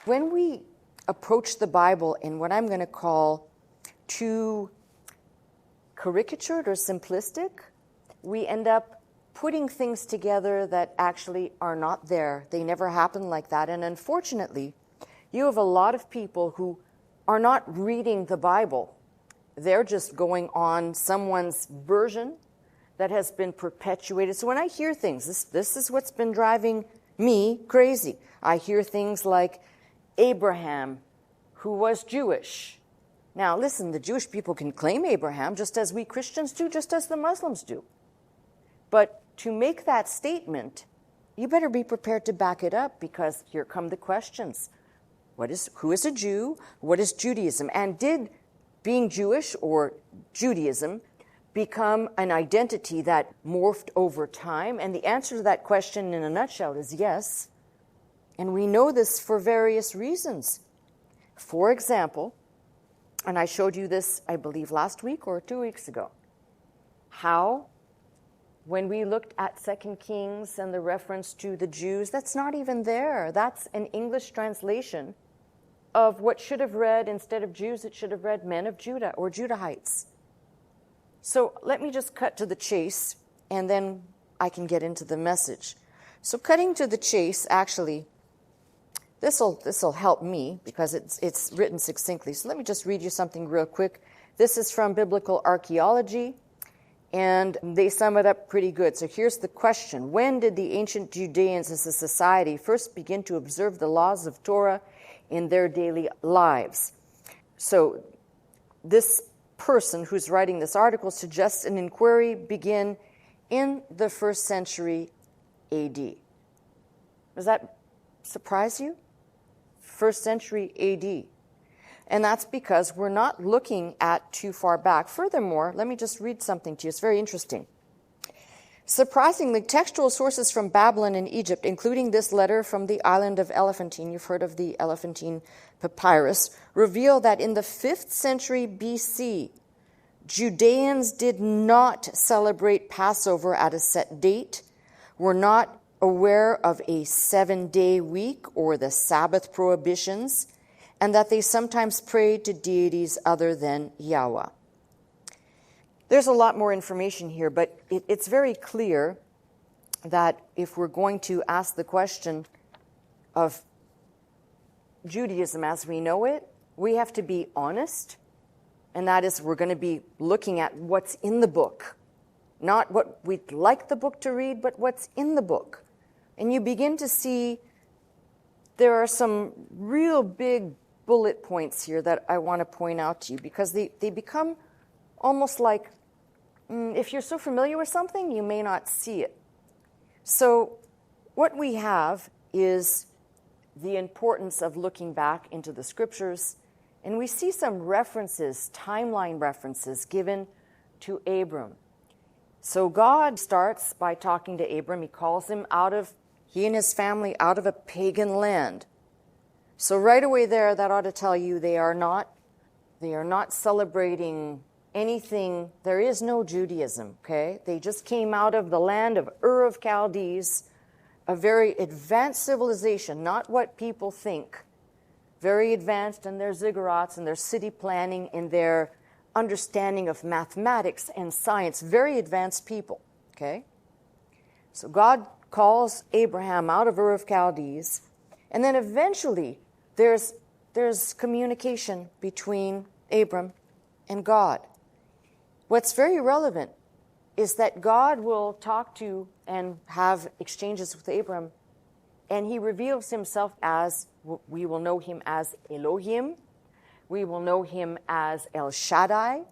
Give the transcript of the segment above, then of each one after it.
When we approach the Bible in what I'm going to call too caricatured or simplistic, we end up putting things together that actually are not there. They never happen like that. And unfortunately, you have a lot of people who are not reading the Bible. They're just going on someone's version that has been perpetuated. So when I hear things, this is what's been driving me crazy. I hear things like Abraham, who was Jewish. Now, listen, the Jewish people can claim Abraham just as we Christians do, just as the Muslims do. But to make that statement, you better be prepared to back it up, because here come the questions. Who is a Jew? What is Judaism? And did being Jewish or Judaism become an identity that morphed over time? And the answer to that question in a nutshell is yes. And we know this for various reasons. For example, and I showed you this, I believe, last week or 2 weeks ago, how when we looked at 2 Kings and the reference to the Jews, that's not even there. That's an English translation of what should have read, instead of Jews, it should have read men of Judah or Judahites. So let me just cut to the chase, and then I can get into the message. So cutting to the chase, actually, this'll help me because it's written succinctly. So let me just read you something real quick. This is from Biblical Archaeology, and they sum it up pretty good. So here's the question. When did the ancient Judeans as a society first begin to observe the laws of Torah in their daily lives? So this person who's writing this article suggests an inquiry begin in the 1st century AD. Does that surprise you? 1st century AD. And that's because we're not looking at too far back. Furthermore, let me just read something to you. It's very interesting. Surprisingly, textual sources from Babylon and Egypt, including this letter from the island of Elephantine, you've heard of the Elephantine papyrus, reveal that in the 5th century BC, Judeans did not celebrate Passover at a set date, were not aware of a 7-day week or the Sabbath prohibitions, and that they sometimes prayed to deities other than Yahweh. There's a lot more information here, but it's very clear that if we're going to ask the question of Judaism as we know it, we have to be honest, and that is we're going to be looking at what's in the book, not what we'd like the book to read, but what's in the book. And you begin to see there are some real big bullet points here that I want to point out to you, because they become almost like, if you're so familiar with something, you may not see it. So what we have is the importance of looking back into the scriptures, and we see some references, timeline references, given to Abram. So God starts by talking to Abram. He calls him he and his family out of a pagan land. So right away there, that ought to tell you they are not celebrating anything. There is no Judaism, okay? They just came out of the land of Ur of Chaldees, a very advanced civilization, not what people think. Very advanced in their ziggurats and their city planning, in their understanding of mathematics and science. Very advanced people, okay? So God calls Abraham out of Ur of Chaldees, and then eventually there's communication between Abram and God. What's very relevant is that God will talk to and have exchanges with Abram, and he reveals himself as, we will know him as Elohim, we will know him as El Shaddai,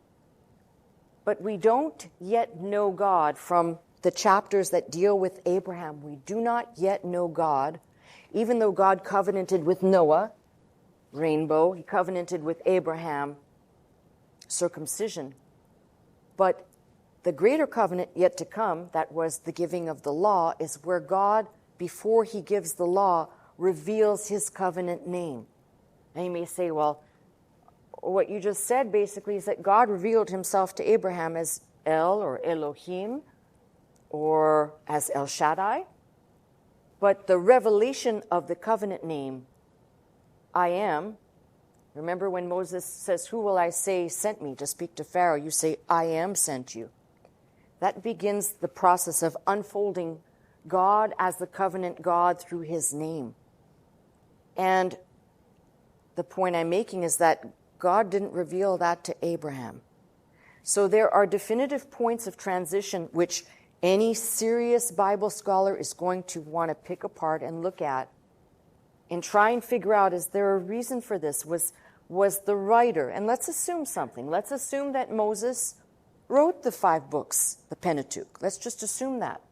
but we don't yet know God from the chapters that deal with Abraham. We do not yet know God, even though God covenanted with Noah, rainbow, he covenanted with Abraham, circumcision. But the greater covenant yet to come, that was the giving of the law, is where God, before he gives the law, reveals his covenant name. And you may say, well, what you just said basically is that God revealed himself to Abraham as El or Elohim, or as El Shaddai. But the revelation of the covenant name I am. Remember when Moses says, who will I say sent me to speak to Pharaoh? You say, I am sent you. That begins the process of unfolding God as the covenant God through his name. And the point I'm making is that God didn't reveal that to Abraham. So there are definitive points of transition which any serious Bible scholar is going to want to pick apart and look at and try and figure out, is there a reason for this? Was the writer, and let's assume something. Let's assume that Moses wrote the 5 books, the Pentateuch. Let's just assume that.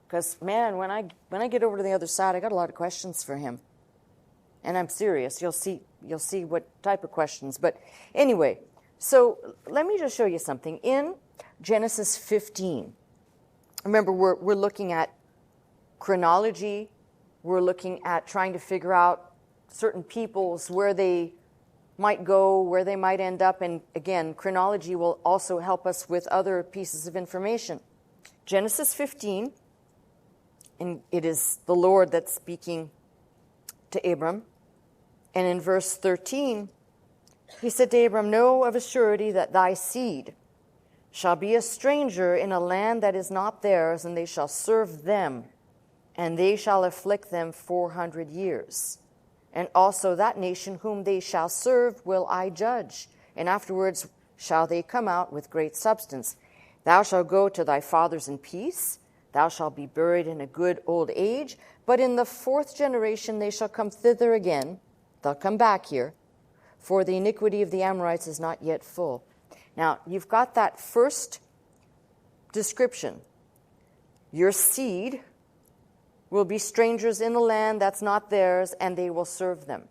Because, man, when I get over to the other side, I got a lot of questions for him. And I'm serious. You'll see what type of questions. But anyway, so let me just show you something. In Genesis 15, remember, we're looking at chronology. We're looking at trying to figure out certain peoples, where they might go, where they might end up. And again, chronology will also help us with other pieces of information. Genesis 15, and it is the Lord that's speaking to Abram. And in verse 13, he said to Abram, know of a surety that thy seed shall be a stranger in a land that is not theirs, and they shall serve them, and they shall afflict them 400 years. And also that nation whom they shall serve will I judge, and afterwards shall they come out with great substance. Thou shalt go to thy fathers in peace, thou shalt be buried in a good old age, but in the 4th generation they shall come thither again. They'll come back here, for the iniquity of the Amorites is not yet full. Now, you've got that first description. Your seed will be strangers in the land that's not theirs, and they will serve them.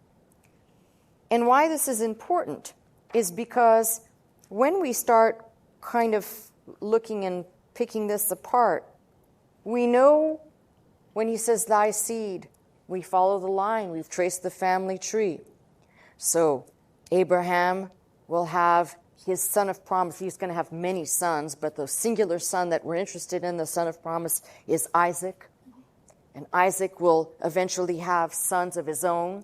And why this is important is because when we start kind of looking and picking this apart, we know when he says thy seed, we follow the line. We've traced the family tree. So Abraham will have his son of promise. He's going to have many sons, but the singular son that we're interested in, the son of promise, is Isaac. And Isaac will eventually have sons of his own.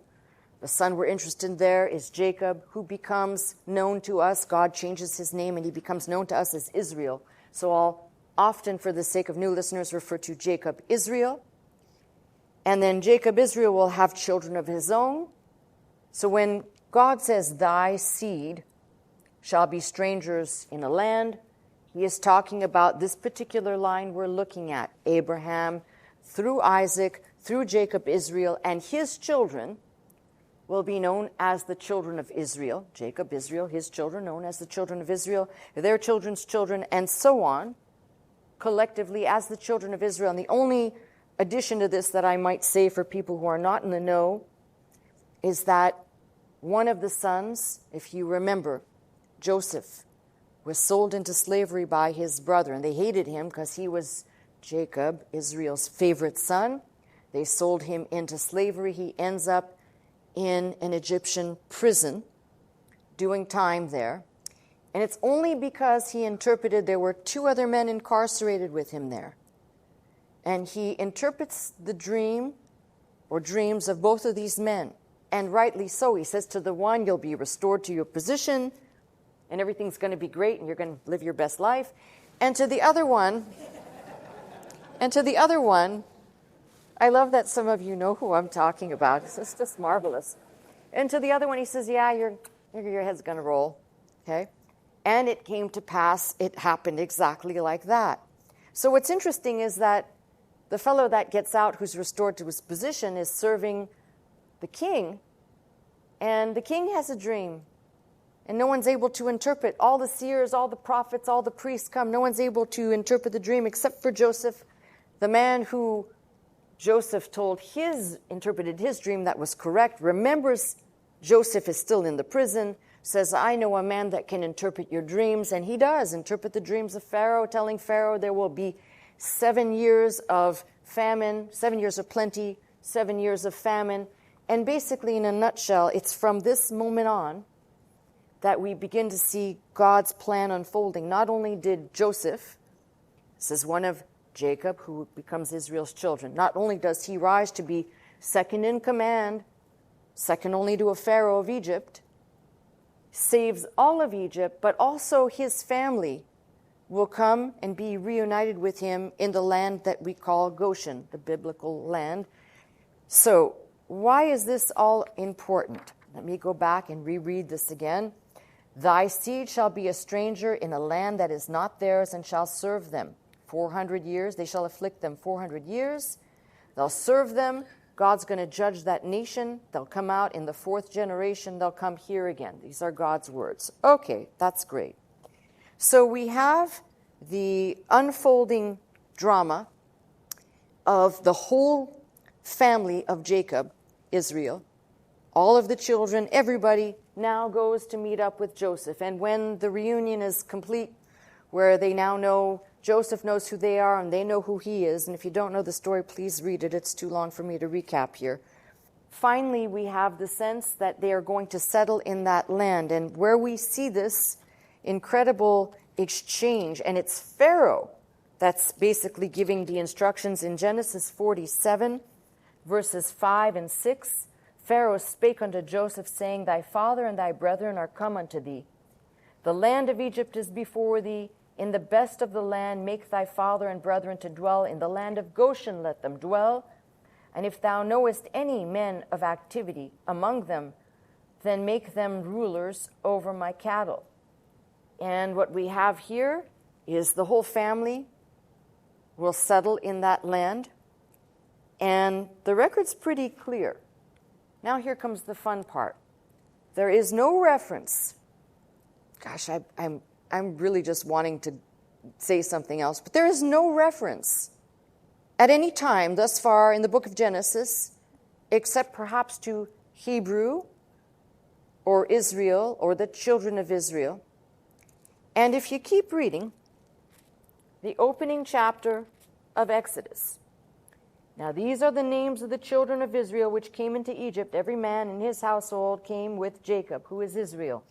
The son we're interested in there is Jacob, who becomes known to us. God changes his name, and he becomes known to us as Israel. So I'll often, for the sake of new listeners, refer to Jacob Israel. And then Jacob Israel will have children of his own. So when God says, thy seed shall be strangers in a land, he is talking about this particular line we're looking at. Abraham, through Isaac, through Jacob Israel, and his children will be known as the children of Israel. Jacob Israel, his children known as the children of Israel, their children's children, and so on, collectively as the children of Israel. And the only addition to this that I might say for people who are not in the know is that one of the sons, if you remember, Joseph, was sold into slavery by his brother, and they hated him because he was Jacob, Israel's favorite son. They sold him into slavery. He ends up in an Egyptian prison doing time there. And it's only because he interpreted, there were 2 other men incarcerated with him there. And he interprets the dream or dreams of both of these men. And rightly so. He says to the one, you'll be restored to your position, and everything's going to be great, and you're going to live your best life. And to the other one, I love that some of you know who I'm talking about. It's just marvelous. And to the other one, he says, yeah, your head's going to roll. Okay? And it came to pass, it happened exactly like that. So what's interesting is that the fellow that gets out, who's restored to his position, is serving the king, and the king has a dream, and no one's able to interpret. All the seers, all the prophets, all the priests come. No one's able to interpret the dream except for Joseph, the man who Joseph interpreted his dream that was correct, remembers Joseph is still in the prison, says, I know a man that can interpret your dreams, and he does interpret the dreams of Pharaoh, telling Pharaoh there will be 7 years of famine, 7 years of plenty, 7 years of famine. And basically, in a nutshell, it's from this moment on that we begin to see God's plan unfolding. Not only did Joseph, this is one of Jacob, who becomes Israel's children, not only does he rise to be second in command second only to a Pharaoh of Egypt, saves all of Egypt, but also his family will come and be reunited with him in the land that we call Goshen, the biblical land. So why is this all important? Let me go back and reread this again. Thy seed shall be a stranger in a land that is not theirs and shall serve them 400 years. They shall afflict them 400 years. They'll serve them. God's going to judge that nation. They'll come out in the 4th generation. They'll come here again. These are God's words. Okay, that's great. So we have the unfolding drama of the whole family of Jacob, Israel. All of the children, everybody now goes to meet up with Joseph. And when the reunion is complete, where they now know, Joseph knows who they are and they know who he is. And if you don't know the story, please read it. It's too long for me to recap here. Finally, we have the sense that they are going to settle in that land. And where we see this incredible exchange, and it's Pharaoh that's basically giving the instructions in Genesis 47, verses 5 and 6. Pharaoh spake unto Joseph, saying, Thy father and thy brethren are come unto thee. The land of Egypt is before thee. In the best of the land make thy father and brethren to dwell. In the land of Goshen let them dwell. And if thou knowest any men of activity among them, then make them rulers over my cattle. And what we have here is the whole family will settle in that land. And the record's pretty clear. Now here comes the fun part. There is no reference. Gosh, I'm really just wanting to say something else, but there is no reference at any time thus far in the book of Genesis, except perhaps to Hebrew or Israel or the children of Israel. And if you keep reading the opening chapter of Exodus, now these are the names of the children of Israel which came into Egypt. Every man in his household came with Jacob, who is Israel.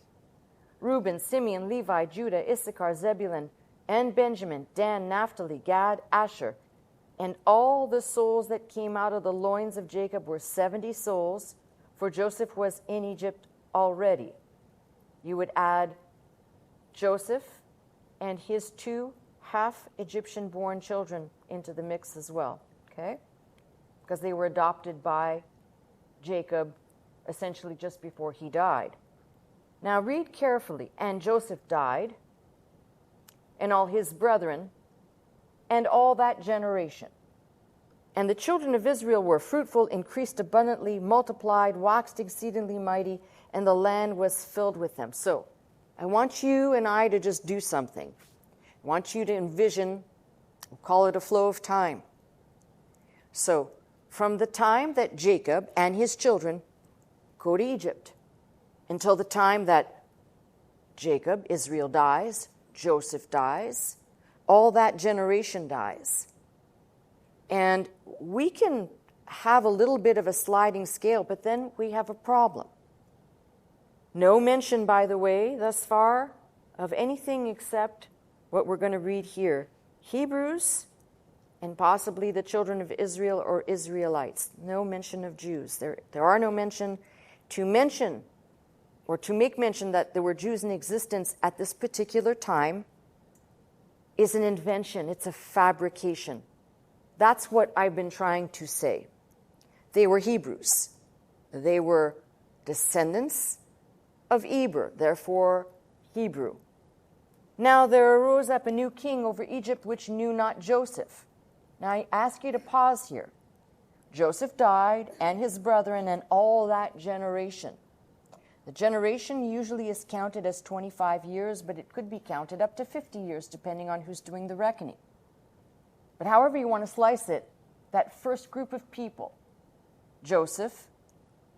Reuben, Simeon, Levi, Judah, Issachar, Zebulun, and Benjamin, Dan, Naphtali, Gad, Asher. And all the souls that came out of the loins of Jacob were 70 souls, for Joseph was in Egypt already. You would add Joseph and his 2 half-Egyptian-born children into the mix as well, okay? Because they were adopted by Jacob essentially just before he died. Now read carefully. And Joseph died, and all his brethren, and all that generation. And the children of Israel were fruitful, increased abundantly, multiplied, waxed exceedingly mighty, and the land was filled with them. So I want you and I to just do something. I want you to envision, we'll call it a flow of time. So from the time that Jacob and his children go to Egypt until the time that Jacob, Israel, dies, Joseph dies, all that generation dies. And we can have a little bit of a sliding scale, but then we have a problem. No mention, by the way, thus far, of anything except what we're going to read here. Hebrews and possibly the children of Israel or Israelites. No mention of Jews. There are no mention to make mention that there were Jews in existence at this particular time is an invention. It's a fabrication. That's what I've been trying to say. They were Hebrews. They were descendants of Eber, therefore Hebrew. Now there arose up a new king over Egypt which knew not Joseph. Now I ask you to pause here. Joseph died, and his brethren, and all that generation. The generation usually is counted as 25 years, but it could be counted up to 50 years, depending on who's doing the reckoning. But however you want to slice it, that first group of people, Joseph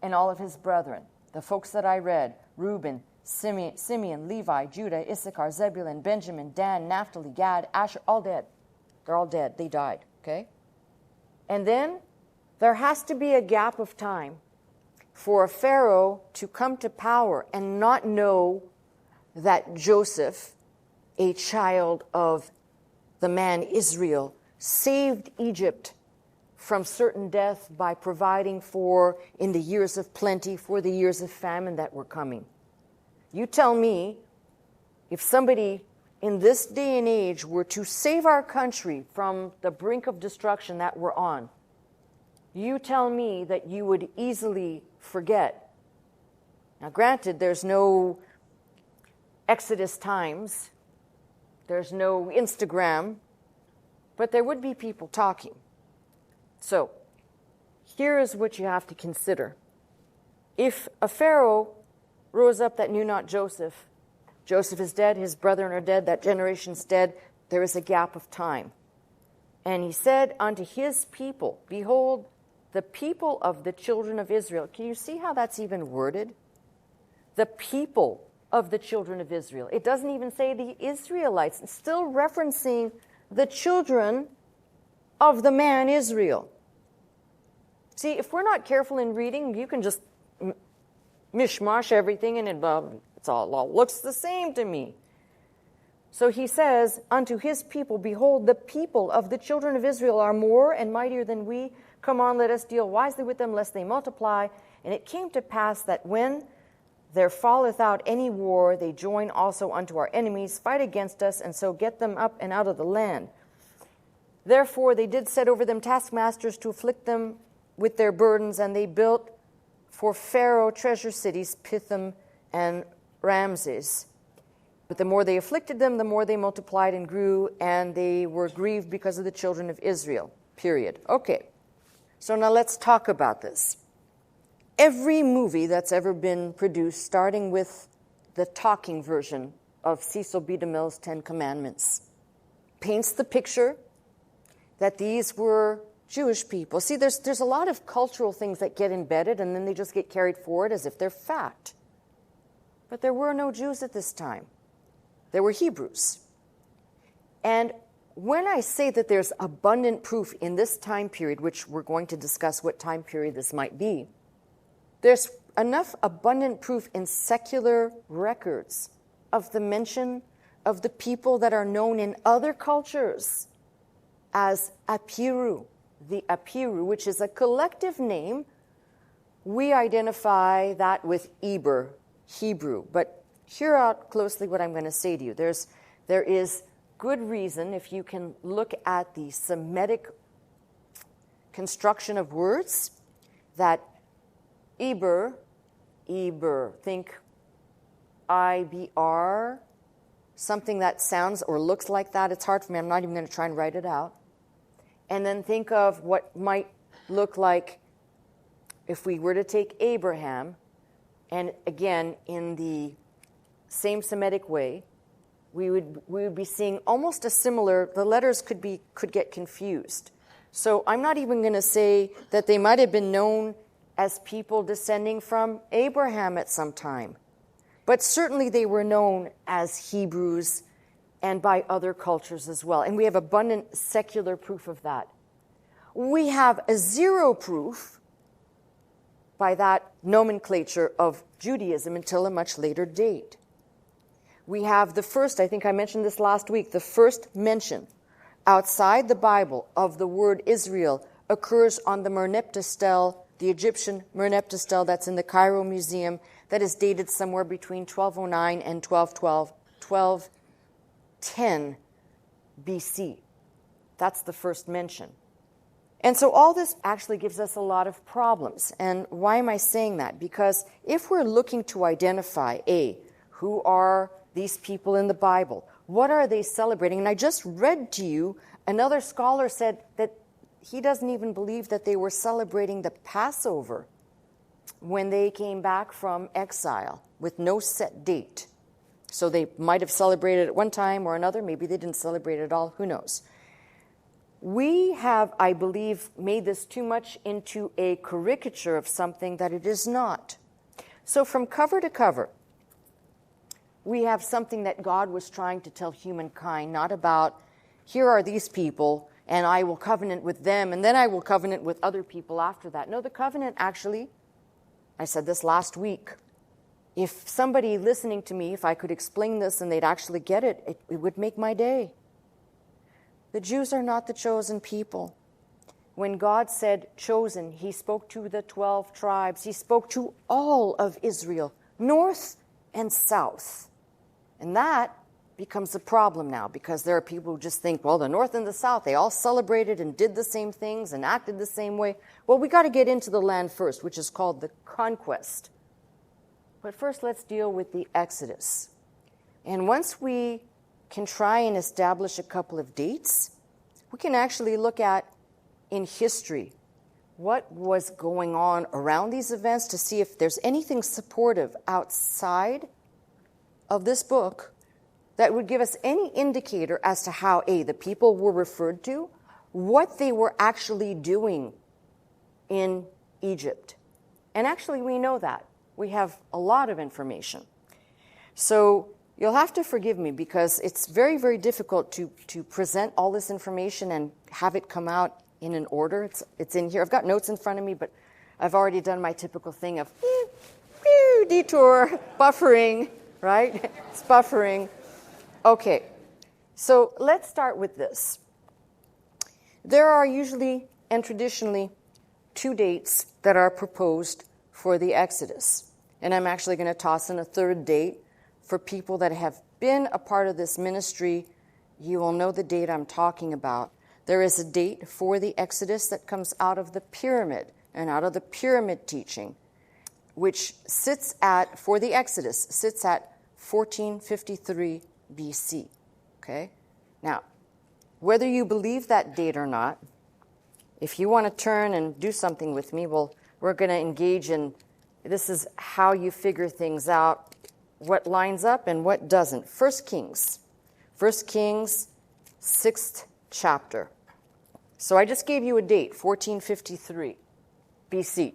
and all of his brethren, the folks that I read, Reuben, Simeon, Levi, Judah, Issachar, Zebulun, Benjamin, Dan, Naphtali, Gad, Asher, all dead. They're all dead. They died, okay? And then there has to be a gap of time for a Pharaoh to come to power and not know that Joseph, a child of the man Israel, saved Egypt from certain death by providing for, in the years of plenty, for the years of famine that were coming. You tell me, if somebody in this day and age were to save our country from the brink of destruction that we're on, you tell me that you would easily forget. Now, granted, there's no Exodus times, there's no Instagram, but there would be people talking. So, here is what you have to consider. If a Pharaoh rose up that knew not Joseph, Joseph is dead, his brethren are dead, that generation's dead, there is a gap of time. And he said unto his people, behold, the people of the children of Israel. Can you see how that's even worded? The people of the children of Israel. It doesn't even say the Israelites. It's still referencing the children of the man Israel. See, if we're not careful in reading, you can just mishmash everything and it all looks the same to me. So he says unto his people, behold, the people of the children of Israel are more and mightier than we. Come on, let us deal wisely with them, lest they multiply. And it came to pass that when there falleth out any war, they join also unto our enemies, fight against us, and so get them up and out of the land. Therefore they did set over them taskmasters to afflict them with their burdens, and they built for Pharaoh treasure cities, Pithom and Ramses. But the more they afflicted them, the more they multiplied and grew, and they were grieved because of the children of Israel. Period. Okay. So now let's talk about this. Every movie that's ever been produced, starting with the talking version of Cecil B. DeMille's 10 Commandments, paints the picture that these were Jewish people. See, there's a lot of cultural things that get embedded, and then they just get carried forward as if they're fact. But there were no Jews at this time. There were Hebrews. And when I say that there's abundant proof in this time period, which we're going to discuss what time period this might be, there's enough abundant proof in secular records of the mention of the people that are known in other cultures as Apiru, the Apiru, which is a collective name. We identify that with Eber, Hebrew. But hear out closely what I'm going to say to you. There is good reason, if you can look at the Semitic construction of words, that Eber, think IBR, something that sounds or looks like that. It's hard for me. I'm not even going to try and write it out. And then think of what might look like if we were to take Abraham, and again, in the same Semitic way, we would be seeing almost a similar, the letters could get confused. So I'm not even going to say that they might have been known as people descending from Abraham at some time. But certainly they were known as Hebrews and by other cultures as well. And we have abundant secular proof of that. We have a zero proof by that nomenclature of Judaism until a much later date. We have the first, I think I mentioned this last week, the first mention outside the Bible of the word Israel occurs on the Merneptah stele, the Egyptian Merneptah stele that's in the Cairo Museum, that is dated somewhere between 1209 and 1210 BC. That's the first mention. And so all this actually gives us a lot of problems. And why am I saying that? Because if we're looking to identify, who are these people in the Bible? What are they celebrating? And I just read to you, another scholar said that he doesn't even believe that they were celebrating the Passover when they came back from exile with no set date. So they might have celebrated at one time or another. Maybe they didn't celebrate at all. Who knows? We have, I believe, made this too much into a caricature of something that it is not. So from cover to cover, we have something that God was trying to tell humankind, not about, here are these people, and I will covenant with them, and then I will covenant with other people after that. No, the covenant actually, I said this last week, if somebody listening to me, if I could explain this and they'd actually get it, it would make my day. The Jews are not the chosen people. when God said chosen, he spoke to the 12 tribes. He spoke to all of Israel, north and south. And that becomes a problem now because there are people who just think, well, the north and the south, they all celebrated and did the same things and acted the same way. Well, we got to get into the land first, which is called the conquest. But first, let's deal with the Exodus. And once we can try and establish a couple of dates, we can actually look at, in history, what was going on around these events to see if there's anything supportive outside of this book that would give us any indicator as to how, A, the people were referred to, what they were actually doing in Egypt. And actually, we know that. We have a lot of information. So you'll have to forgive me because it's very, very difficult to present all this information and have it come out in an order. It's in here. I've got notes in front of me, but I've already done my typical thing of detour, buffering, right? It's buffering. Okay, so let's start with this. There are usually and traditionally 2 dates that are proposed for the Exodus. And I'm actually going to toss in a 3rd date. For people that have been a part of this ministry, you will know the date I'm talking about. There is a date for the Exodus that comes out of the pyramid and out of the pyramid teaching, which sits at 1453 BC. Okay? Now, whether you believe that date or not, if you want to turn and do something with me, well, we're going to engage in, this is how you figure things out, what lines up and what doesn't. 1 Kings, 6th chapter. So I just gave you a date, 1453 BC.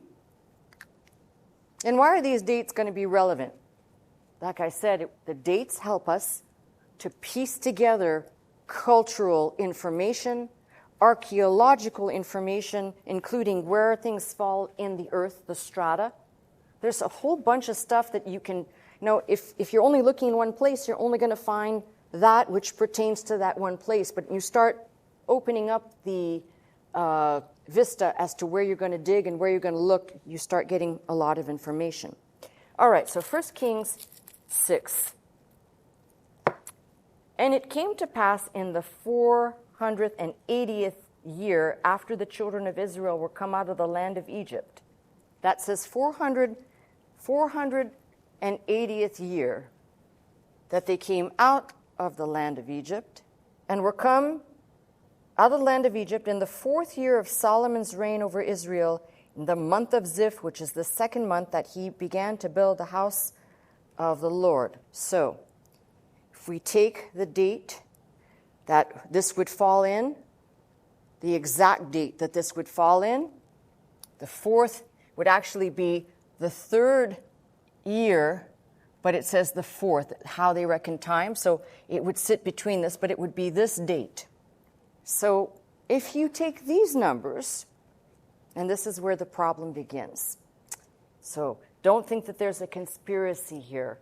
And why are these dates going to be relevant? Like I said, the dates help us to piece together cultural information, archaeological information, including where things fall in the earth, the strata. There's a whole bunch of stuff that you can, if you're only looking in one place, you're only going to find that which pertains to that one place. But you start opening up the vista as to where you're going to dig and where you're going to look, you start getting a lot of information. All right, so 1 Kings 6. And it came to pass in the 480th year after the children of Israel were come out of the land of Egypt. That says 480th year that they came out of the land of Egypt and were come out of the land of Egypt in the 4th year of Solomon's reign over Israel, in the month of Ziph, which is the 2nd month that he began to build the house of the Lord. So, if we take the date that this would fall in, the exact date that this would fall in, the 4th would actually be the 3rd year, but it says the 4th, how they reckon time. So it would sit between this, but it would be this date. So if you take these numbers, and this is where the problem begins. So don't think that there's a conspiracy here.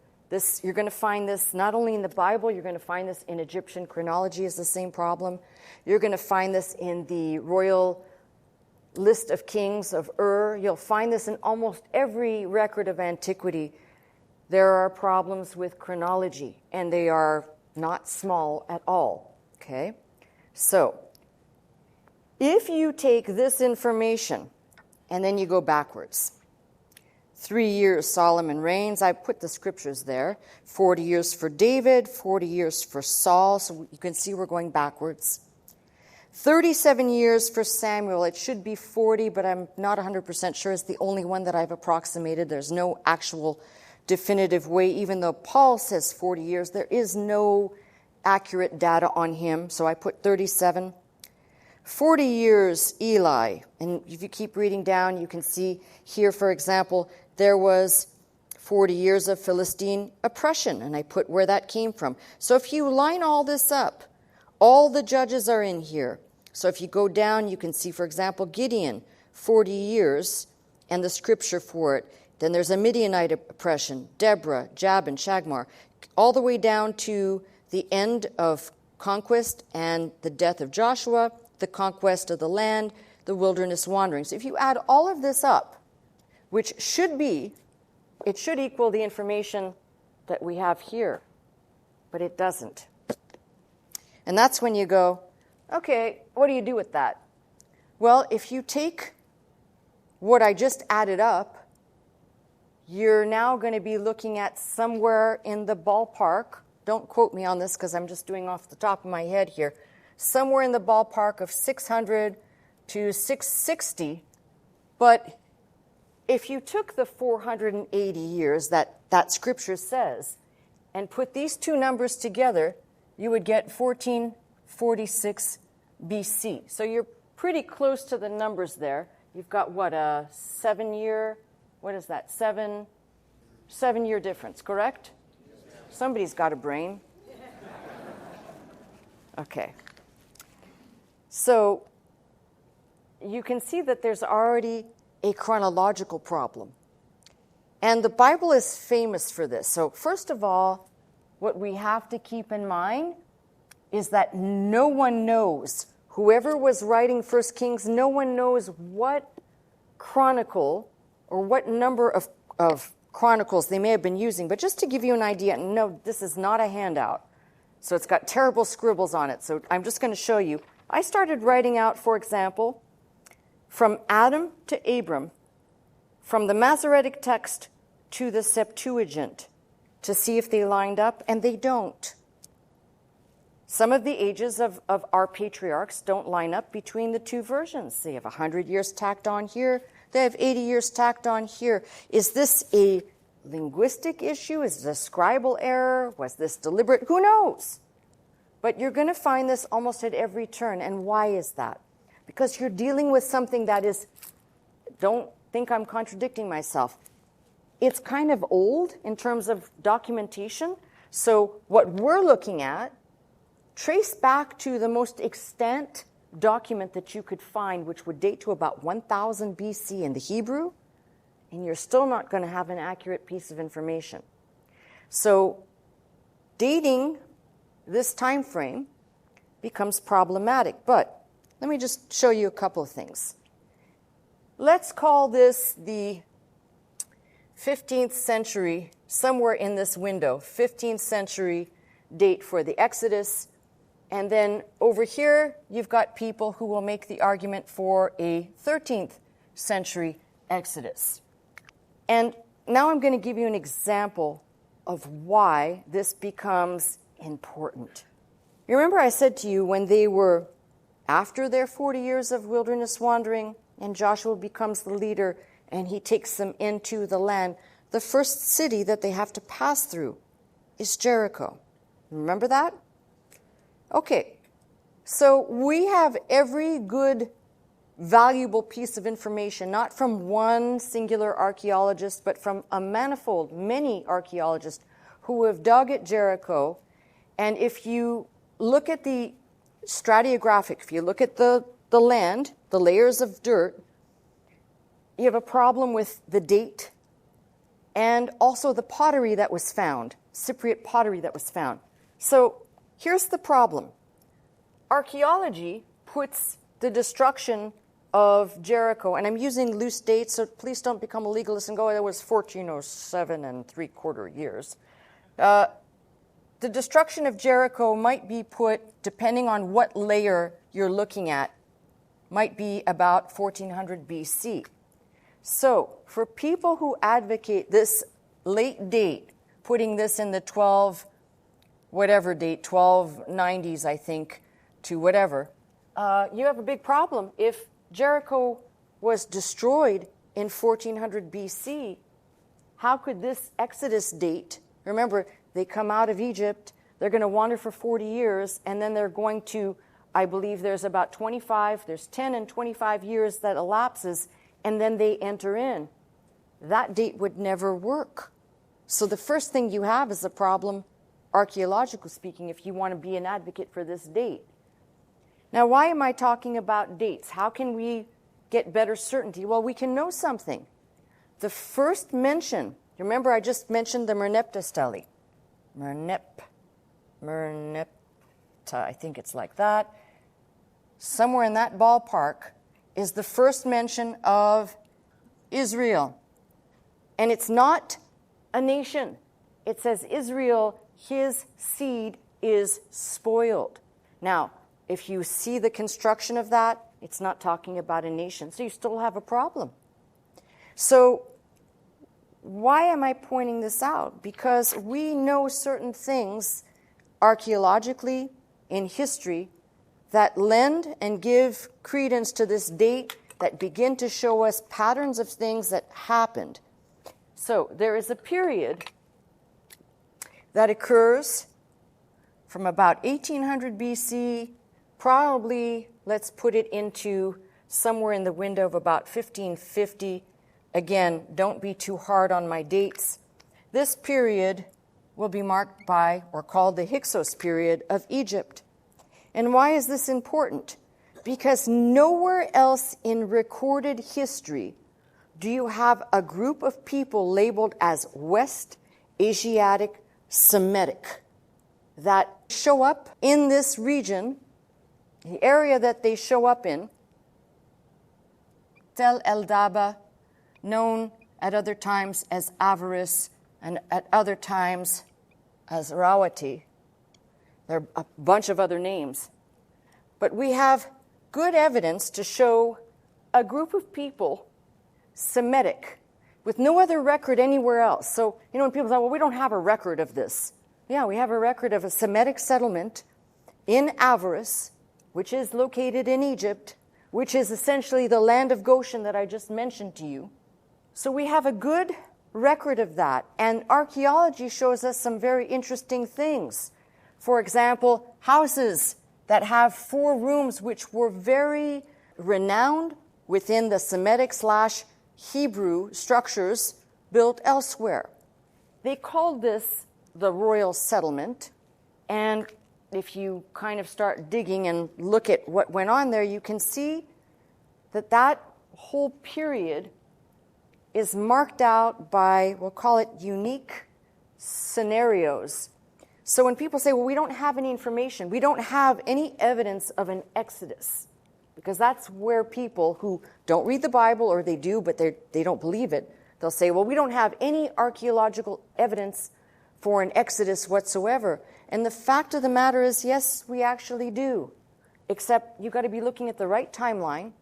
You're going to find this not only in the Bible, you're going to find this in Egyptian chronology is the same problem. You're going to find this in the royal list of kings of Ur. You'll find this in almost every record of antiquity. There are problems with chronology, and they are not small at all. Okay? So, if you take this information and then you go backwards, 3 years Solomon reigns. I put the scriptures there. 40 years for David, 40 years for Saul. So you can see we're going backwards. 37 years for Samuel. It should be 40, but I'm not 100% sure. It's the only one that I've approximated. There's no actual definitive way. Even though Paul says 40 years, there is no accurate data on him. So I put 37. 40 years Eli. And if you keep reading down, you can see here, for example, there was 40 years of Philistine oppression, and I put where that came from. So if you line all this up, all the judges are in here. So if you go down, you can see, for example, Gideon, 40 years, and the scripture for it. Then there's a Midianite oppression, Deborah, Jabin, Shagmar, all the way down to the end of conquest and the death of Joshua, the conquest of the land, the wilderness wanderings. If you add all of this up, which should be, it should equal the information that we have here, but it doesn't. And that's when you go, okay, what do you do with that? Well, if you take what I just added up, you're now going to be looking at somewhere in the ballpark, don't quote me on this because I'm just doing off the top of my head here, somewhere in the ballpark of 600 to 660. But if you took the 480 years that Scripture says and put these two numbers together, you would get 1446 BC. So you're pretty close to the numbers there. You've got, what, a 7-year, what is that, 7-year difference, correct? Somebody's got a brain. Okay. So you can see that there's already a chronological problem. And the Bible is famous for this. So first of all, what we have to keep in mind is that no one knows, whoever was writing 1 Kings, no one knows what chronicle or what number of chronicles they may have been using. But just to give you an idea, no, this is not a handout. So it's got terrible scribbles on it. So I'm just going to show you. I started writing out, for example, from Adam to Abram, from the Masoretic text to the Septuagint, to see if they lined up, and they don't. Some of the ages of our patriarchs don't line up between the two versions. They have 100 years tacked on here. They have 80 years tacked on here. Is this a linguistic issue? Is it a scribal error? Was this deliberate? Who knows? But you're going to find this almost at every turn. And why is that? Because you're dealing with something that is, don't think I'm contradicting myself, it's kind of old in terms of documentation. So what we're looking at, trace back to the most extant document that you could find, which would date to about 1000 BC in the Hebrew, and you're still not going to have an accurate piece of information. So dating this time frame becomes problematic. But let me just show you a couple of things. Let's call this the 15th century, somewhere in this window, 15th century date for the Exodus. And then over here, you've got people who will make the argument for a 13th century Exodus. And now I'm going to give you an example of why this becomes important. You remember I said to you when they were after their 40 years of wilderness wandering and Joshua becomes the leader and he takes them into the land, the first city that they have to pass through is Jericho. Remember that? Okay, so we have every good, valuable piece of information, not from one singular archaeologist, but from a manifold, many archaeologists who have dug at Jericho. And if you look at the stratigraphic, if you look at the land, the layers of dirt, you have a problem with the date and also the pottery that was found, Cypriot pottery that was found. So here's the problem. Archaeology puts the destruction of Jericho, and I'm using loose dates, so please don't become a legalist and go, oh, that was 1407 and 3/4 years. The destruction of Jericho might be put, depending on what layer you're looking at, might be about 1400 BC. So for people who advocate this late date, putting this in the 1290s, I think, to whatever, you have a big problem. If Jericho was destroyed in 1400 BC, how could this Exodus date, remember, they come out of Egypt, they're going to wander for 40 years, and then they're going to, I believe there's about 10 and 25 years that elapses, and then they enter in. That date would never work. So the first thing you have is a problem, archaeologically speaking, if you want to be an advocate for this date. Now, why am I talking about dates? How can we get better certainty? Well, we can know something. The first mention, remember I just mentioned the Merneptah stele. Merneptah, I think it's like that. Somewhere in that ballpark is the first mention of Israel. And it's not a nation. It says Israel, his seed is spoiled. Now, if you see the construction of that, it's not talking about a nation. So you still have a problem. So why am I pointing this out? Because we know certain things archaeologically in history that lend and give credence to this date, that begin to show us patterns of things that happened. So there is a period that occurs from about 1800 BC, probably, let's put it into somewhere in the window of about 1550. Again, don't be too hard on my dates. This period will be marked by, or called the Hyksos period of Egypt. And why is this important? Because nowhere else in recorded history do you have a group of people labeled as West Asiatic Semitic that show up in this region, the area that they show up in, Tel El Daba, known at other times as Avaris and at other times as Rawati. There are a bunch of other names. But we have good evidence to show a group of people, Semitic, with no other record anywhere else. So, when people say, well, we don't have a record of this. Yeah, we have a record of a Semitic settlement in Avaris, which is located in Egypt, which is essentially the land of Goshen that I just mentioned to you. So we have a good record of that. And archaeology shows us some very interesting things. For example, houses that have 4 rooms, which were very renowned within the Semitic/Hebrew structures built elsewhere. They called this the royal settlement. And if you kind of start digging and look at what went on there, you can see that that whole period is marked out by, we'll call it unique scenarios. So when people say, well, we don't have any information, we don't have any evidence of an exodus, because that's where people who don't read the Bible, or they do, but they don't believe it, they'll say, well, we don't have any archaeological evidence for an exodus whatsoever. And the fact of the matter is, yes, we actually do, except you've got to be looking at the right timeline,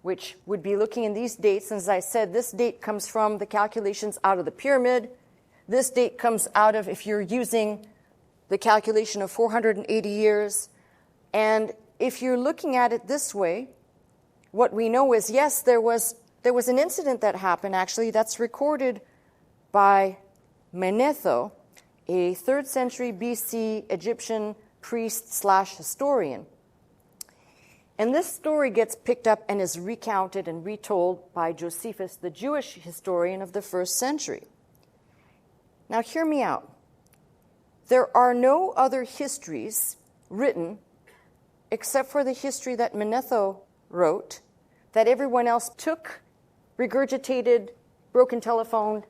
which would be looking in these dates. And as I said, this date comes from the calculations out of the pyramid. This date comes out of, if you're using the calculation of 480 years. And if you're looking at it this way, what we know is, yes, there was an incident that happened, actually, that's recorded by Manetho, a 3rd century BC Egyptian priest/historian. And this story gets picked up and is recounted and retold by Josephus, the Jewish historian of the 1st century. Now, hear me out. There are no other histories written except for the history that Manetho wrote, that everyone else took, regurgitated, broken telephoned,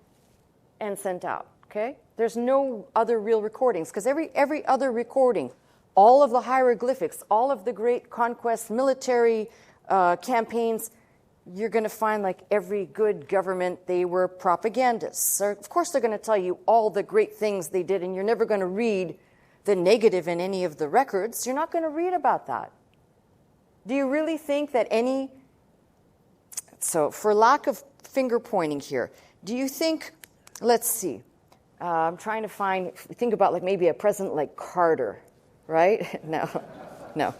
and sent out, okay? There's no other real recordings, because every other recording, all of the hieroglyphics, all of the great conquest military campaigns, you're going to find, like every good government, they were propagandists. So of course, they're going to tell you all the great things they did, and you're never going to read the negative in any of the records. You're not going to read about that. Do you really think that any... So for lack of finger pointing here, do you think... Let's see. I'm trying to think about like maybe a president like Carter, right? No.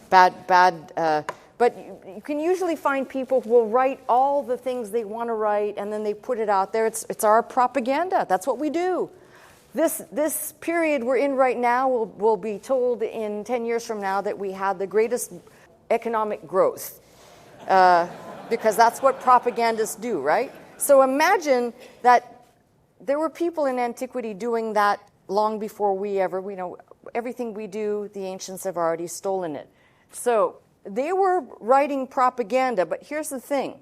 Bad. But you can usually find people who will write all the things they want to write, and then they put it out there. It's our propaganda. That's what we do. This period we're in right now will be told in 10 years from now that we had the greatest economic growth, because that's what propagandists do, right? So imagine that there were people in antiquity doing that long before we know, everything we do, the ancients have already stolen it. So they were writing propaganda, but here's the thing.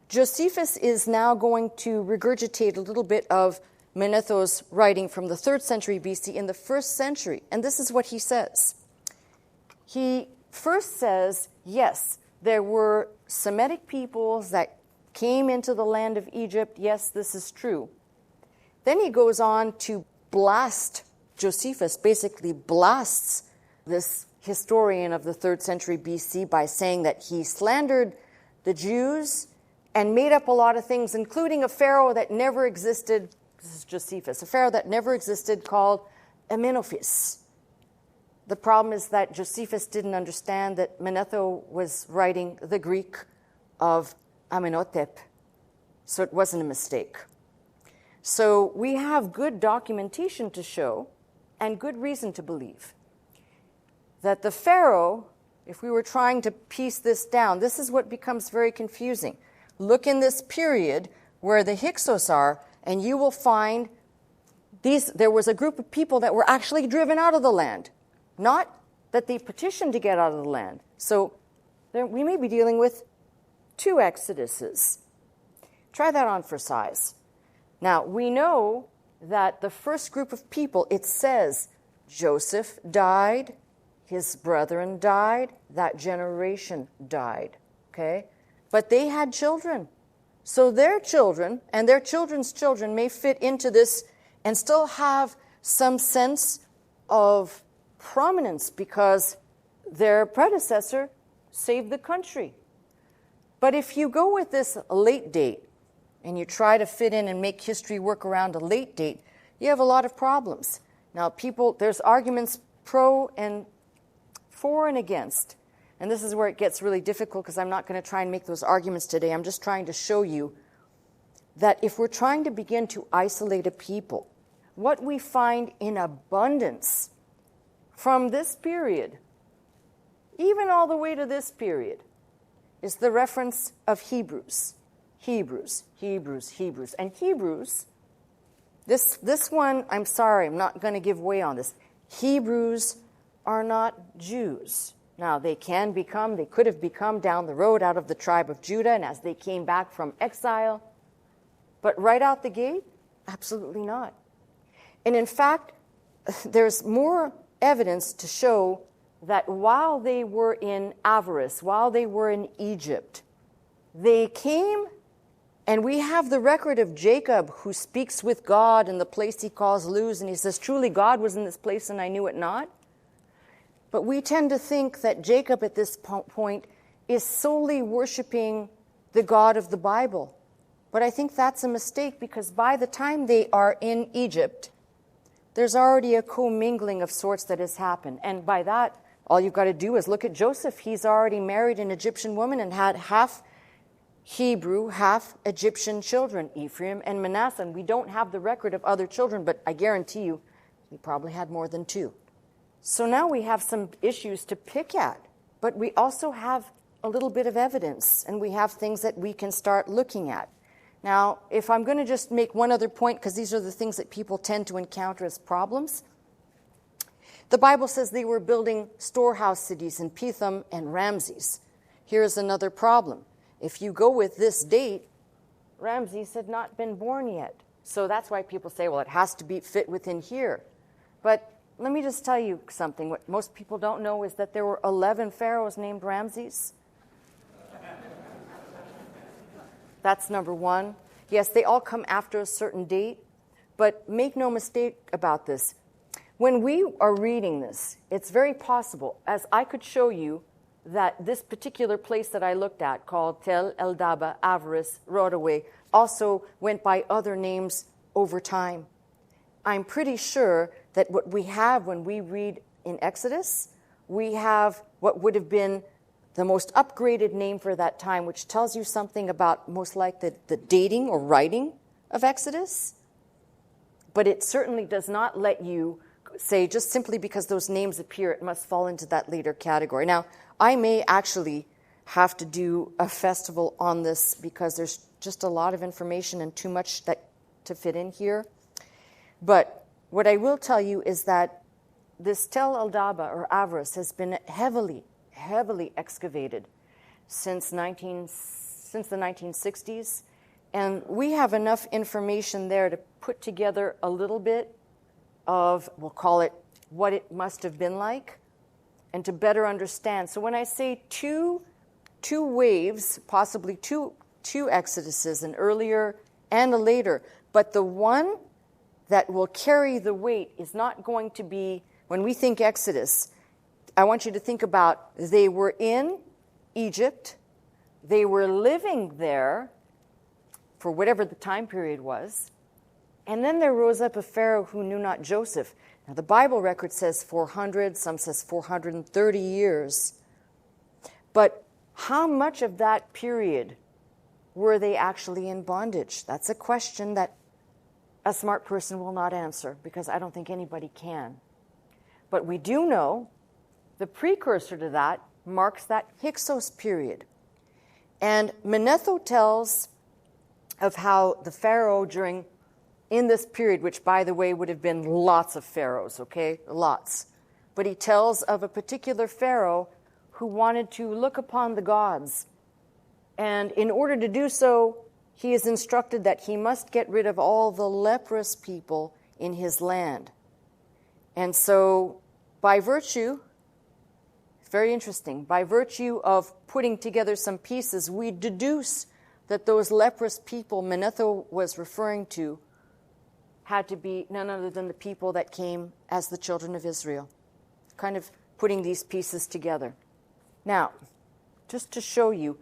Josephus is now going to regurgitate a little bit of Manetho's writing from the 3rd century BC in the 1st century, and this is what he says. He first says, yes, there were Semitic peoples that came into the land of Egypt. Yes, this is true. Then he goes on to blast, Josephus basically blasts this historian of the 3rd century BC by saying that he slandered the Jews and made up a lot of things, including a pharaoh that never existed. This is Josephus, a pharaoh that never existed called Amenophis. The problem is that Josephus didn't understand that Manetho was writing the Greek of Amenhotep, so it wasn't a mistake. So we have good documentation to show and good reason to believe that the pharaoh, if we were trying to piece this down, this is what becomes very confusing. Look in this period where the Hyksos are, and you will find there was a group of people that were actually driven out of the land, not that they petitioned to get out of the land. So we may be dealing with 2 exoduses. Try that on for size. Now, we know that the first group of people, it says Joseph died, his brethren died, that generation died, okay? But they had children. So their children and their children's children may fit into this and still have some sense of prominence because their predecessor saved the country. But if you go with this late date and you try to fit in and make history work around a late date, you have a lot of problems. Now, there's arguments for and against. And this is where it gets really difficult because I'm not going to try and make those arguments today. I'm just trying to show you that if we're trying to begin to isolate a people, what we find in abundance from this period, even all the way to this period, is the reference of Hebrews. Hebrews. And Hebrews, this one, I'm sorry, I'm not going to give way on this. Hebrews are not Jews. Now, they could have become down the road out of the tribe of Judah, and as they came back from exile. But right out the gate, absolutely not. And in fact, there's more evidence to show that while they were in avarice, while they were in Egypt, they came, and we have the record of Jacob who speaks with God in the place he calls Luz, and he says, truly God was in this place and I knew it not. But we tend to think that Jacob at this point is solely worshiping the God of the Bible. But I think that's a mistake because by the time they are in Egypt, there's already a commingling of sorts that has happened. And by that, all you've got to do is look at Joseph. He's already married an Egyptian woman and had half Hebrew, half Egyptian children, Ephraim and Manasseh. And we don't have the record of other children, but I guarantee you, he probably had more than 2. So now we have some issues to pick at, but we also have a little bit of evidence, and we have things that we can start looking at. Now, if I'm going to just make one other point, because these are the things that people tend to encounter as problems, the Bible says they were building storehouse cities in Pithom and Ramses. Here's another problem. If you go with this date, Ramses had not been born yet. So that's why people say, well, it has to fit within here. But let me just tell you something. What most people don't know is that there were 11 pharaohs named Ramses. That's number one. Yes, they all come after a certain date, but make no mistake about this. When we are reading this, it's very possible, as I could show you, that this particular place that I looked at, called Tel El Daba, Avaris, Rodaway, also went by other names over time. I'm pretty sure that what we have when we read in Exodus, we have what would have been the most upgraded name for that time, which tells you something about most like the dating or writing of Exodus. But it certainly does not let you say just simply because those names appear, it must fall into that later category. Now, I may actually have to do a festival on this because there's just a lot of information and too much to fit in here. But what I will tell you is that this Tel El Daba or Avaris has been heavily excavated since the 1960s. And we have enough information there to put together a little bit of, we'll call it, what it must have been like, and to better understand. So when I say 2 two waves, possibly two exoduses, an earlier and a later. But the one that will carry the weight is not going to be, when we think Exodus, I want you to think about they were in Egypt, they were living there for whatever the time period was, and then there rose up a Pharaoh who knew not Joseph. Now the Bible record says 400, some says 430 years. But how much of that period were they actually in bondage? That's a question that a smart person will not answer, because I don't think anybody can. But we do know the precursor to that marks that Hyksos period. And Manetho tells of how the Pharaoh in this period, which by the way would have been lots of pharaohs, okay, lots. But he tells of a particular Pharaoh who wanted to look upon the gods. And in order to do so, he is instructed that he must get rid of all the leprous people in his land. And so by virtue, very interesting, by virtue of putting together some pieces, we deduce that those leprous people Manetho was referring to had to be none other than the people that came as the children of Israel. Kind of putting these pieces together. Now, just to show you,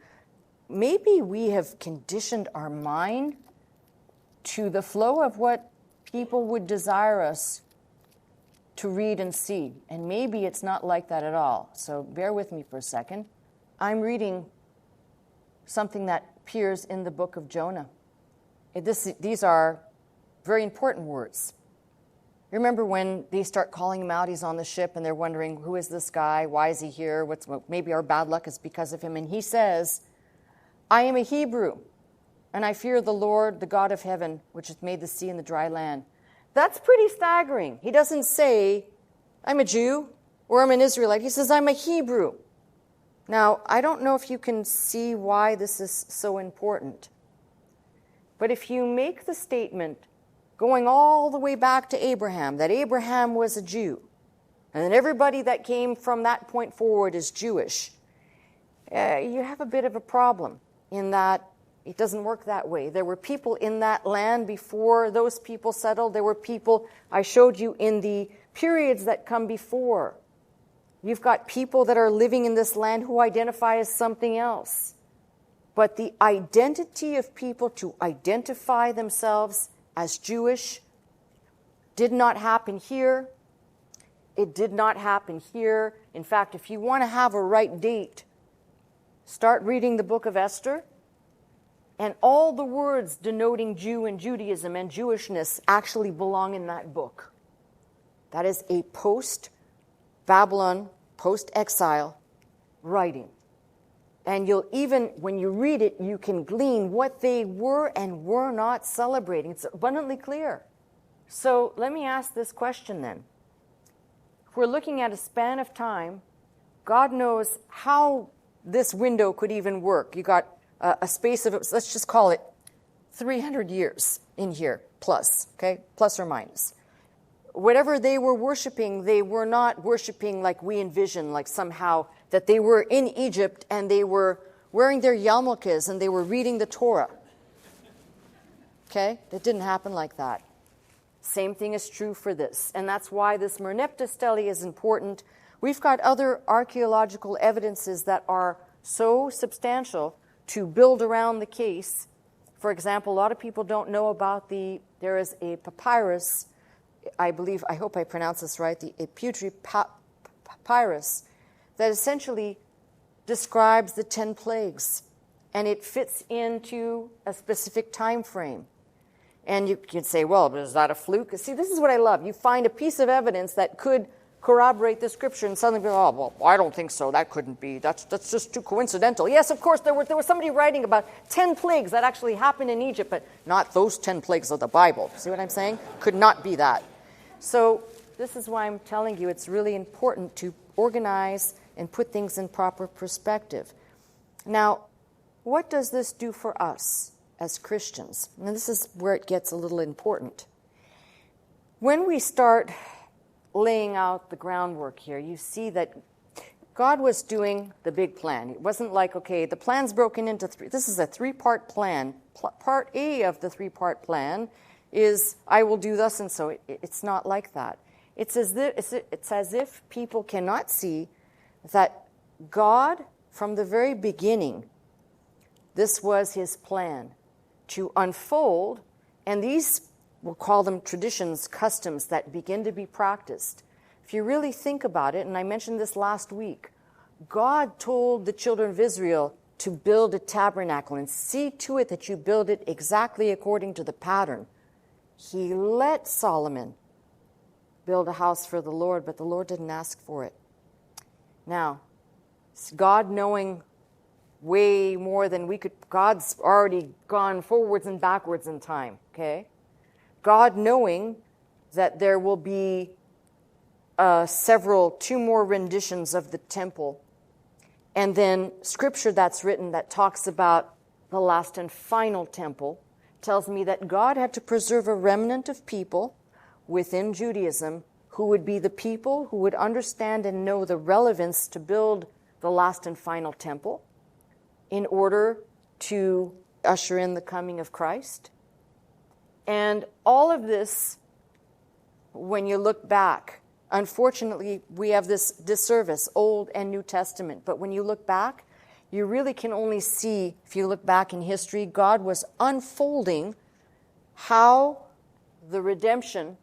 maybe we have conditioned our mind to the flow of what people would desire us to read and see. And maybe it's not like that at all. So bear with me for a second. I'm reading something that appears in the book of Jonah. These are very important words. You remember when they start calling him out, he's on the ship, and they're wondering, who is this guy? Why is he here? Maybe our bad luck is because of him. And he says, I am a Hebrew, and I fear the Lord, the God of heaven, which hath made the sea and the dry land. That's pretty staggering. He doesn't say, I'm a Jew, or I'm an Israelite. He says, I'm a Hebrew. Now, I don't know if you can see why this is so important. But if you make the statement, going all the way back to Abraham, that Abraham was a Jew, and then everybody that came from that point forward is Jewish, you have a bit of a problem in that it doesn't work that way. There were people in that land before those people settled. There were people, I showed you, in the periods that come before. You've got people that are living in this land who identify as something else. But the identity of people to identify themselves as Jewish did not happen here. It did not happen here. In fact, if you want to have a right date, start reading the book of Esther, and all the words denoting Jew and Judaism and Jewishness actually belong in that book. That is a post-Babylon, post-exile writing. And you'll even, when you read it, you can glean what they were and were not celebrating. It's abundantly clear. So let me ask this question then. If we're looking at a span of time, God knows how this window could even work. You got a space of, let's just call it 300 years in here, plus, okay, plus or minus. Whatever they were worshiping, they were not worshiping like we envision, like somehow that they were in Egypt and they were wearing their yarmulkes and they were reading the Torah. Okay? It didn't happen like that. Same thing is true for this. And that's why this Merneptah stele is important. We've got other archaeological evidences that are so substantial to build around the case. For example, a lot of people don't know about there is a papyrus, I hope I pronounce this right, the Ph.D. papyrus, that essentially describes the 10 plagues, and it fits into a specific time frame. And you can say, well, is that a fluke? See, this is what I love. You find a piece of evidence that could corroborate the scripture, and suddenly go, oh, well, I don't think so. That couldn't be. That's just too coincidental. Yes, of course, there was somebody writing about 10 plagues that actually happened in Egypt, but not those 10 plagues of the Bible. See what I'm saying? Could not be that. So this is why I'm telling you it's really important to organize and put things in proper perspective. Now, what does this do for us as Christians? And this is where it gets a little important. When we start laying out the groundwork here, you see that God was doing the big plan. It wasn't like, okay, the plan's broken into three. This is a three-part plan. Part A of the three-part plan is, I will do thus and so. It's not like that. It's as if people cannot see that God, from the very beginning, this was his plan to unfold, and these, we'll call them traditions, customs that begin to be practiced. If you really think about it, and I mentioned this last week, God told the children of Israel to build a tabernacle and see to it that you build it exactly according to the pattern. He let Solomon build a house for the Lord, but the Lord didn't ask for it. Now, God knowing way more than we could, God's already gone forwards and backwards in time, okay? God knowing that there will be two more renditions of the temple, and then scripture that's written that talks about the last and final temple, tells me that God had to preserve a remnant of people within Judaism who would be the people who would understand and know the relevance to build the last and final temple in order to usher in the coming of Christ. And all of this, when you look back, unfortunately, we have this disservice, Old and New Testament. But when you look back, you really can only see, if you look back in history, God was unfolding how the redemption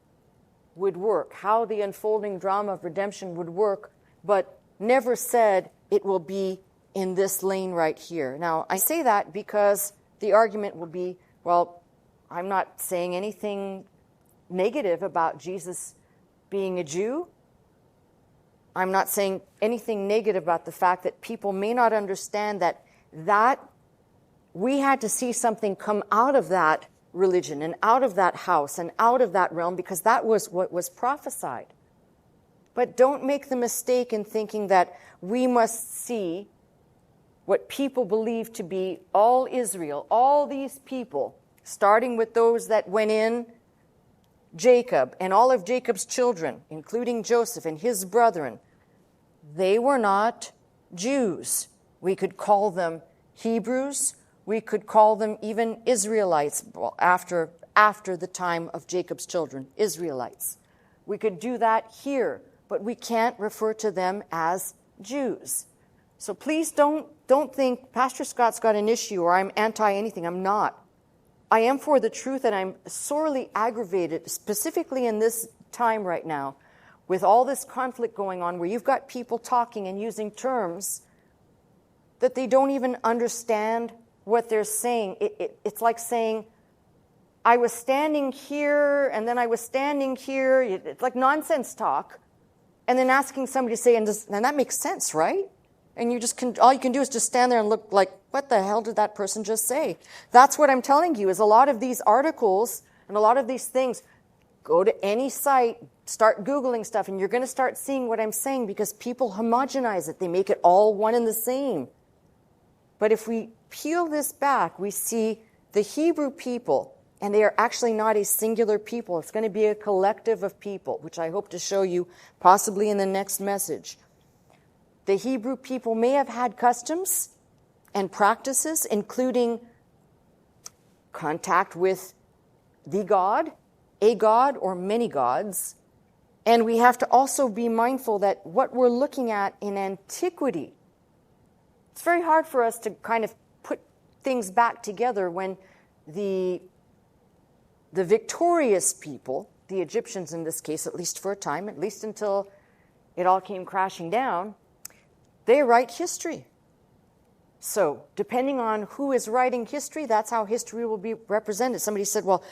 would work, how the unfolding drama of redemption would work, but never said it will be in this lane right here. Now, I say that because the argument will be, well, I'm not saying anything negative about Jesus being a Jew. I'm not saying anything negative about the fact that people may not understand that we had to see something come out of that religion and out of that house and out of that realm, because that was what was prophesied. But don't make the mistake in thinking that we must see what people believe to be all Israel, all these people, starting with those that went in, Jacob and all of Jacob's children, including Joseph and his brethren. They were not Jews. We could call them Hebrews. We could call them even Israelites, after the time of Jacob's children, Israelites. We could do that here, but we can't refer to them as Jews. So please don't think Pastor Scott's got an issue or I'm anti-anything. I'm not. I am for the truth, and I'm sorely aggravated, specifically in this time right now, with all this conflict going on, where you've got people talking and using terms that they don't even understand what they're saying. It's like saying, I was standing here, and then I was standing here. It's like nonsense talk. And then asking somebody to say, and that makes sense, right? And all you can do is just stand there and look like, what the hell did that person just say? That's what I'm telling you, is a lot of these articles and a lot of these things, go to any site, start Googling stuff, and you're going to start seeing what I'm saying, because people homogenize it. They make it all one and the same. But if we peel this back, we see the Hebrew people, and they are actually not a singular people. It's going to be a collective of people, which I hope to show you possibly in the next message. The Hebrew people may have had customs and practices, including contact with the God, a God, or many gods. And we have to also be mindful that what we're looking at in antiquity, it's very hard for us to kind of put things back together when the victorious people, the Egyptians in this case, at least for a time, at least until it all came crashing down, they write history. So, depending on who is writing history, that's how history will be represented. Somebody said, well,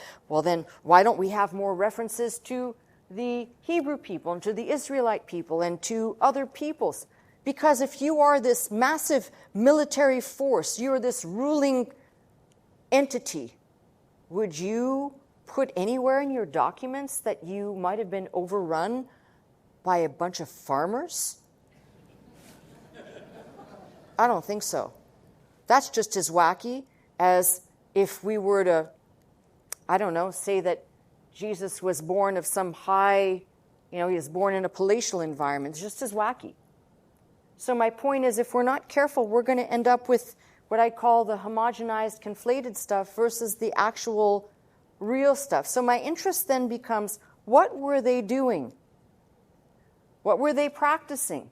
then why don't we have more references to the Hebrew people and to the Israelite people and to other peoples? Because if you are this massive military force, you're this ruling entity, would you put anywhere in your documents that you might have been overrun by a bunch of farmers? I don't think so. That's just as wacky as if we were to, I don't know, say that Jesus was born of some high, he was born in a palatial environment. It's just as wacky. So my point is, if we're not careful, we're going to end up with what I call the homogenized, conflated stuff versus the actual real stuff. So my interest then becomes, what were they doing? What were they practicing?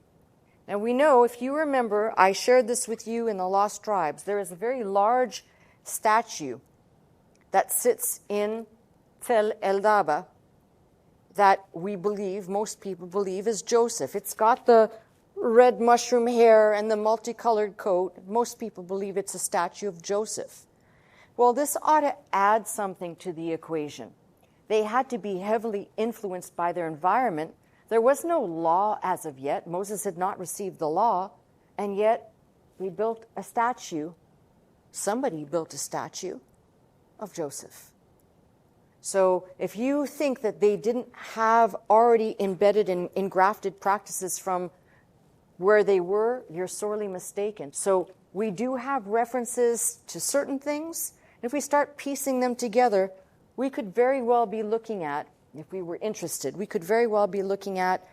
And we know, if you remember, I shared this with you in the Lost Tribes, there is a very large statue that sits in Tel El-Daba that we believe, most people believe, is Joseph. It's got the red mushroom hair and the multicolored coat. Most people believe it's a statue of Joseph. Well, this ought to add something to the equation. They had to be heavily influenced by their environment. There was no law as of yet. Moses had not received the law, and yet we built a statue. Somebody built a statue of Joseph. So if you think that they didn't have already embedded and engrafted practices from where they were, you're sorely mistaken. So we do have references to certain things. If we start piecing them together, we could very well be looking at, if we were interested, we could very well be looking at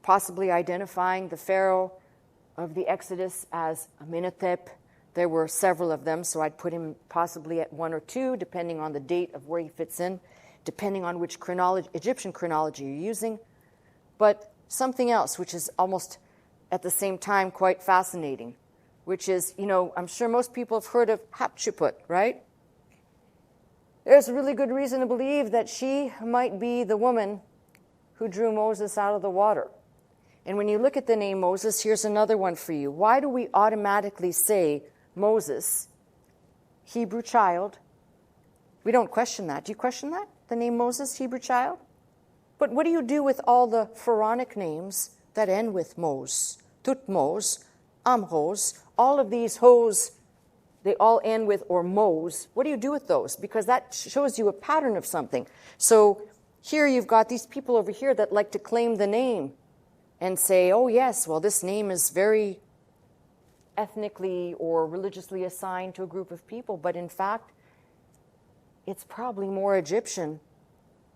possibly identifying the Pharaoh of the Exodus as Amenhotep. There were several of them, so I'd put him possibly at one or two, depending on the date of where he fits in, depending on which Egyptian chronology you're using. But something else, which is almost at the same time quite fascinating, which is, I'm sure most people have heard of Hatshepsut, right? There's a really good reason to believe that she might be the woman who drew Moses out of the water. And when you look at the name Moses, here's another one for you. Why do we automatically say Moses, Hebrew child? We don't question that. Do you question that? The name Moses, Hebrew child? But what do you do with all the pharaonic names that end with Mos, Tutmos, Amhos, all of these hos, they all end with or Mos. What do you do with those? Because that shows you a pattern of something. So here you've got these people over here that like to claim the name and say, oh yes, well this name is very ethnically or religiously assigned to a group of people, but in fact, it's probably more Egyptian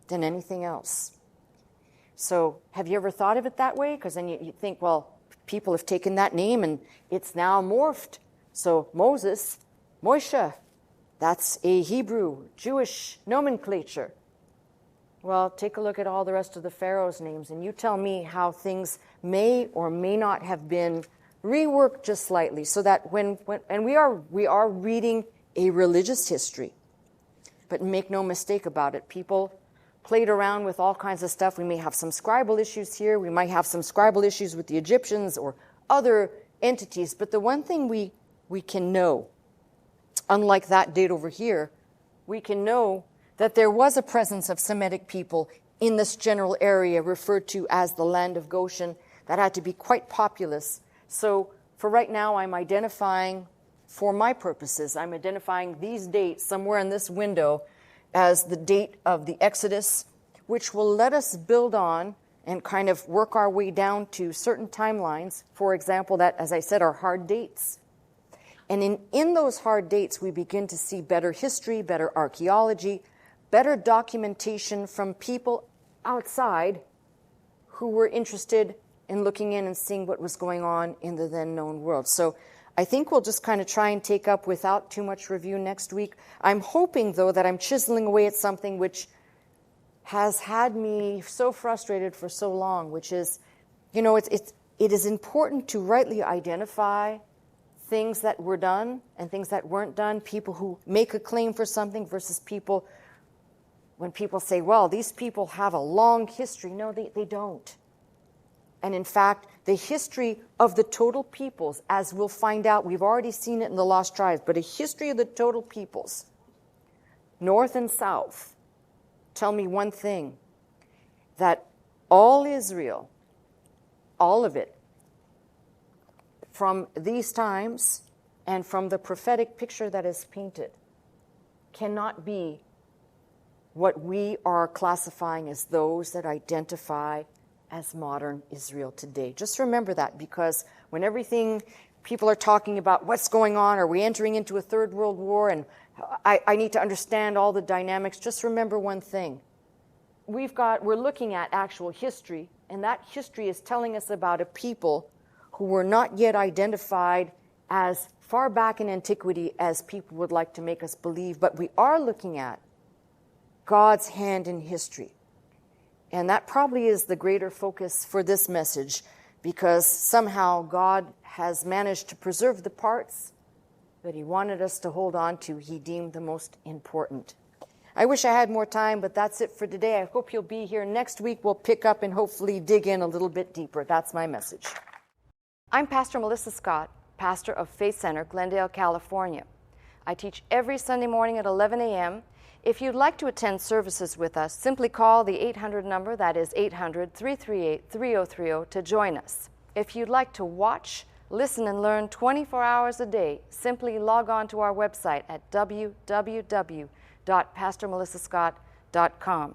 than anything else. So have you ever thought of it that way? Because then you think, well, people have taken that name and it's now morphed. So Moses, Moshe, that's a Hebrew, Jewish nomenclature. Well, take a look at all the rest of the pharaohs' names and you tell me how things may or may not have been reworked just slightly so that when we are reading a religious history, but make no mistake about it, people played around with all kinds of stuff. We may have some scribal issues here. We might have some scribal issues with the Egyptians or other entities. But the one thing we can know, unlike that date over here, we can know that there was a presence of Semitic people in this general area referred to as the land of Goshen that had to be quite populous. So for right now, I'm identifying, for my purposes, I'm identifying these dates somewhere in this window as the date of the Exodus, which will let us build on and kind of work our way down to certain timelines, for example, that, as I said, are hard dates. And in those hard dates, we begin to see better history, better archaeology, better documentation from people outside who were interested in looking in and seeing what was going on in the then known world. So I think we'll just kind of try and take up without too much review next week. I'm hoping, though, that I'm chiseling away at something which has had me so frustrated for so long, which is, it is important to rightly identify things that were done and things that weren't done, people who make a claim for something versus people, when people say, well, these people have a long history. No, they don't. And in fact, the history of the total peoples, as we'll find out, we've already seen it in the Lost Tribes, but a history of the total peoples, north and south, tell me one thing, that all Israel, all of it, from these times and from the prophetic picture that is painted, cannot be what we are classifying as those that identify as modern Israel today. Just remember that, because when everything, people are talking about what's going on, are we entering into a third world war, and I need to understand all the dynamics, just remember one thing. We're looking at actual history, and that history is telling us about a people who were not yet identified as far back in antiquity as people would like to make us believe, but we are looking at God's hand in history. And that probably is the greater focus for this message, because somehow God has managed to preserve the parts that he wanted us to hold on to, he deemed the most important. I wish I had more time, but that's it for today. I hope you'll be here. Next week we'll pick up and hopefully dig in a little bit deeper. That's my message. I'm Pastor Melissa Scott, pastor of Faith Center, Glendale, California. I teach every Sunday morning at 11 a.m. If you'd like to attend services with us, simply call the 800 number, that is 800-338-3030, to join us. If you'd like to watch, listen, and learn 24 hours a day, simply log on to our website at www.pastormelissascott.com.